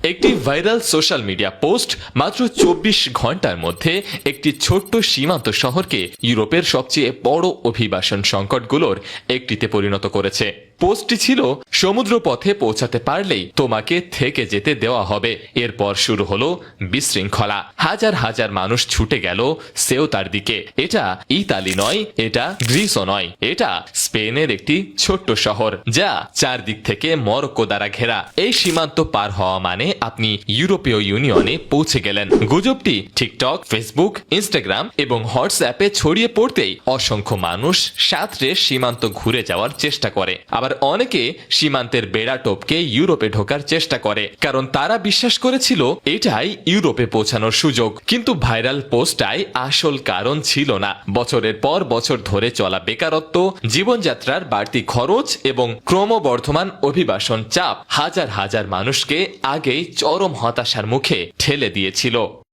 একটি viral social media post মাত্র ২৪ ঘন্টার মধ্যে একটি ছোট্ট সীমান্ত শহরকে ইউরোপের সবচেয়ে বড় অভিবাসন সংকটগুলোর একটিতে পরিণত করেছে। পোস্টটি ছিল, সমুদ্র পথে পৌঁছাতে পারলেই তোমাকে থেকে যেতে দেওয়া হবে। এরপর শুরু হলো বিশৃঙ্খলা। হাজার হাজার মানুষ ছুটে গেল সেউতার দিকে। এটা ইতালি নয়, এটা গ্রিসও নয়, এটা স্পেনের একটি ছোট্ট শহর যা চারদিক থেকে মরক্কো দ্বারা ঘেরা। এই সীমান্ত পার হওয়া মানে আপনি ইউরোপীয় ইউনিয়নে পৌঁছে গেলেন। গুজবটি টিকটক, ফেসবুক, ইনস্টাগ্রাম এবং হোয়াটসঅ্যাপে ছড়িয়ে পড়তেই অসংখ্য মানুষ সাঁতরে সীমান্ত ঘুরে যাওয়ার চেষ্টা করে। আবার অনেকে সীমান্তের বেড়া টপকে ইউরোপে ঢোকার চেষ্টা করে, কারণ তারা বিশ্বাস করেছিল এটাই ইউরোপে পৌঁছানোর সুযোগ। কিন্তু ভাইরাল পোস্টটাই আসল কারণ ছিল না। বছরের পর বছর ধরে চলা বেকারত্ব, জীবনযাত্রার বাড়তি খরচ এবং ক্রমবর্ধমান অভিবাসন চাপ হাজার হাজার মানুষকে আগেই চরম হতাশার মুখে ঠেলে দিয়েছিল।